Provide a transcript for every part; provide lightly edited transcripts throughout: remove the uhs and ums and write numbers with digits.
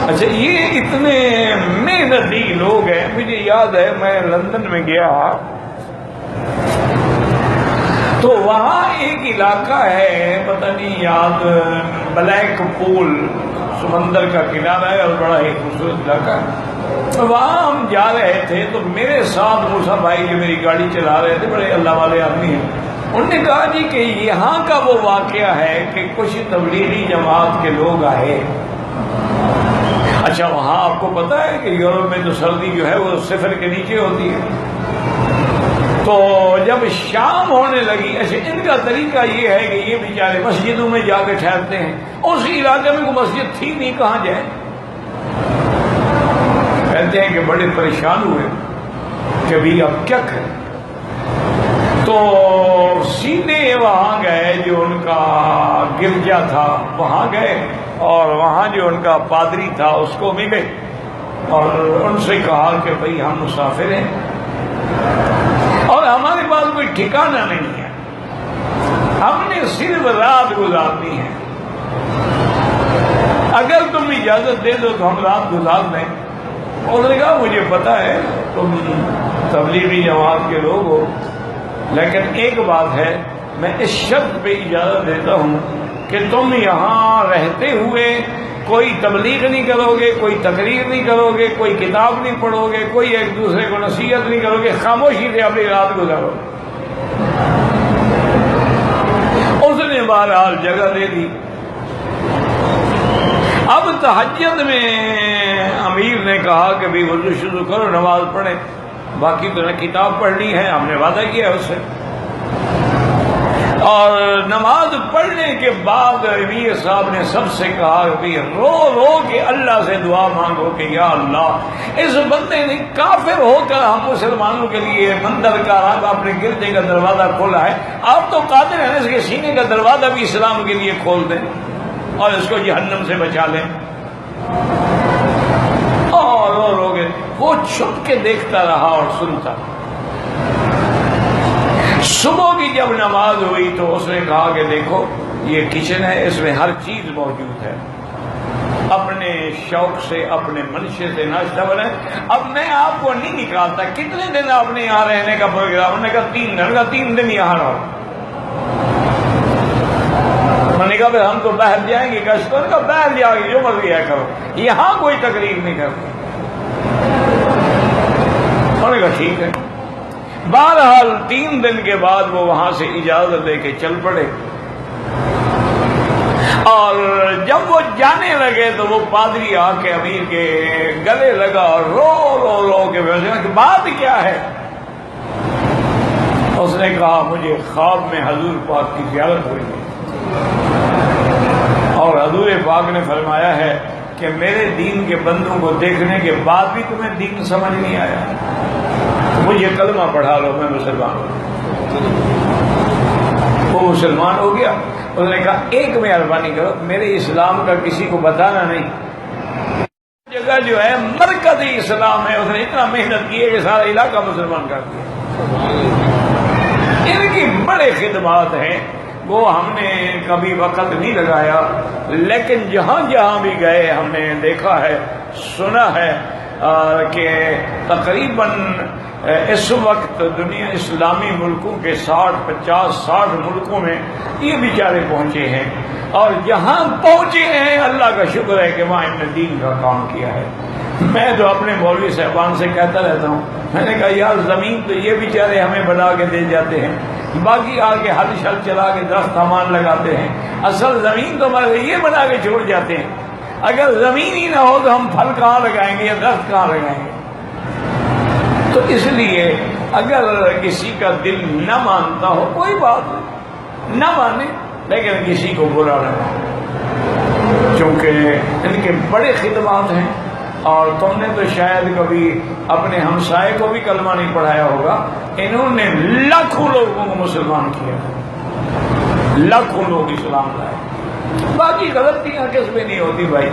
اچھا یہ اتنے محنتی لوگ ہیں. مجھے یاد ہے میں لندن میں گیا تو وہاں ایک علاقہ ہے پتہ نہیں یاد، بلیک پول سمندر کا کنارہ ہے اور بڑا ہی خوبصورت علاقہ ہے. وہاں ہم جا رہے تھے تو میرے ساتھ موسیٰ بھائی جو میری گاڑی چلا رہے تھے، بڑے اللہ والے آدمی ہیں. انہوں نے کہا جی کہ یہاں کا وہ واقعہ ہے کہ کچھ تبلیغی جماعت کے لوگ آئے. اچھا وہاں آپ کو پتہ ہے کہ یورپ میں تو سردی جو ہے وہ صفر کے نیچے ہوتی ہے. تو جب شام ہونے لگی، اچھا ان کا طریقہ یہ ہے کہ یہ بیچارے مسجدوں میں جا کے ٹھہرتے ہیں. اس علاقے میں کوئی مسجد تھی نہیں، کہاں جائیں. کہتے ہیں کہ بڑے پریشان ہوئے کہ بھی اب کیا کریں. تو سیدھے وہاں گئے، جو ان کا گرجا تھا وہاں گئے، اور وہاں جو ان کا پادری تھا اس کو ملے اور ان سے کہا کہ بھئی ہم مسافر ہیں اور ہمارے پاس کوئی ٹھکانہ نہیں ہے، ہم نے صرف رات گزارنی ہے، اگر تم اجازت دے دو تو ہم رات گزار دیں. انہوں نے کہا مجھے پتا ہے تم تبلیغی جماعت کے لوگ ہو، لیکن ایک بات ہے، میں اس شرط پہ اجازت دیتا ہوں کہ تم یہاں رہتے ہوئے کوئی تبلیغ نہیں کرو گے، کوئی تقریر نہیں کرو گے، کوئی کتاب نہیں پڑھو گے، کوئی ایک دوسرے کو نصیحت نہیں کرو گے، خاموشی سے اپنی رات گزارو. اس نے بہرحال جگہ دے دی. اب تہجد میں امیر نے کہا کہ بھی وضو شروع کرو، نماز پڑھیں، باقی تو نے کتاب پڑھنی ہے، ہم نے وعدہ کیا ہے اس سے. اور نماز پڑھنے کے بعد امیر صاحب نے سب سے کہا کہ رو رو کے اللہ سے دعا مانگو کہ یا اللہ اس بندے نے کافر ہو کر ہم مسلمانوں کے لیے مندر کا اپنے گردے کا دروازہ کھولا ہے، آپ تو قادر ہیں اس کے سینے کا دروازہ بھی اسلام کے لیے کھول دیں اور اس کو جہنم سے بچا لیں. اور رو رو کے وہ چھپ کے دیکھتا رہا اور سنتا. صبح کی جب نماز ہوئی تو اس نے کہا کہ دیکھو یہ کچن ہے، اس میں ہر چیز موجود ہے، اپنے شوق سے اپنے منشے سے ناشتہ بنائے. اب میں آپ کو نہیں نکالتا کتنے دن آپ نے یہاں رہنے کا پروگرام. انہوں نے کہا 3 دن. کا 3 دن یہاں رہو. میں نے کہا پھر ہم تو باہر جائیں گے. کشتوں کا باہر جاؤ گے جو مرضی ہے کرو، یہاں کوئی تقریر نہیں کرتا. انہوں نے کہا ٹھیک ہے. بہرحال 3 دن کے بعد وہ وہاں سے اجازت لے کے چل پڑے، اور جب وہ جانے لگے تو وہ پادری آ کے امیر کے گلے لگا اور رو رو رو کے بات کیا ہے. اس نے کہا مجھے خواب میں حضور پاک کی زیارت ہوئی اور حضور پاک نے فرمایا ہے کہ میرے دین کے بندوں کو دیکھنے کے بعد بھی تمہیں دین سمجھ نہیں آیا، مجھے کلمہ پڑھا لو میں مسلمان ہوں. وہ مسلمان ہو گیا. اس نے کہا ایک مہربانی کرو، میرے اسلام کا کسی کو بتانا نہیں. جگہ جو ہے مرکزی اسلام ہے، اس نے اتنا محنت کی ہے کہ سارا علاقہ مسلمان کر دیا. ان کی بڑے خدمات ہیں، وہ ہم نے کبھی وقت نہیں لگایا، لیکن جہاں جہاں بھی گئے ہم نے دیکھا ہے، سنا ہے کہ تقریباً اس وقت دنیا اسلامی ملکوں کے 60 ملکوں میں یہ بیچارے پہنچے ہیں، اور جہاں پہنچے ہیں اللہ کا شکر ہے کہ وہاں انہوں نے دین کا کام کیا ہے. میں تو اپنے مولوی صاحبان سے کہتا رہتا ہوں، میں نے کہا یار زمین تو یہ بیچارے ہمیں بنا کے دے جاتے ہیں، باقی آگے ہل شل چلا کے درخت سامان لگاتے ہیں، اصل زمین تو ہمارے یہ بنا کے چھوڑ جاتے ہیں. اگر زمین ہی نہ ہو تو ہم پھل کہاں لگائیں گے یا درخت کہاں لگائیں گے. تو اس لیے اگر کسی کا دل نہ مانتا ہو کوئی بات نہیں، نہ مانے، لیکن کسی کو برا نہ مانے، چونکہ ان کے بڑے خدمات ہیں. اور تم نے تو شاید کبھی اپنے ہمسائے کو بھی کلمہ نہیں پڑھایا ہوگا، انہوں نے لاکھوں لوگوں کو مسلمان کیا، لاکھوں لوگ اسلام لائے. باقی غلطیاں کس میں نہیں ہوتی بھائی،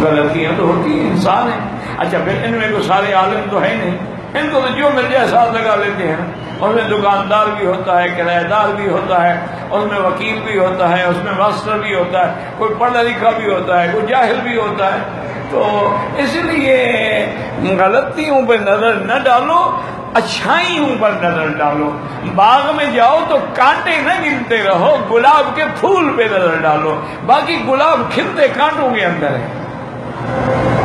غلطیاں تو ہوتی ہیں، انسان ہیں. اچھا پھر ان میں تو سارے عالم تو ہے نہیں، ان کو تو جو مل جائے ساتھ لگا لیتے ہیں. اس میں دکاندار بھی ہوتا ہے، کرایہ دار بھی ہوتا ہے، اس میں وکیل بھی ہوتا ہے، اس میں ماسٹر بھی ہوتا ہے، کوئی پڑھا لکھا بھی ہوتا ہے، کوئی جاہل بھی ہوتا ہے. تو اس لیے غلطیوں پہ نظر نہ ڈالو، اچھائیوں پر نظر ڈالو. باغ میں جاؤ تو کانٹے نہ گنتے رہو، گلاب کے پھول پہ نظر ڈالو. باقی گلاب کھلتے کانٹوں کے اندر ہے.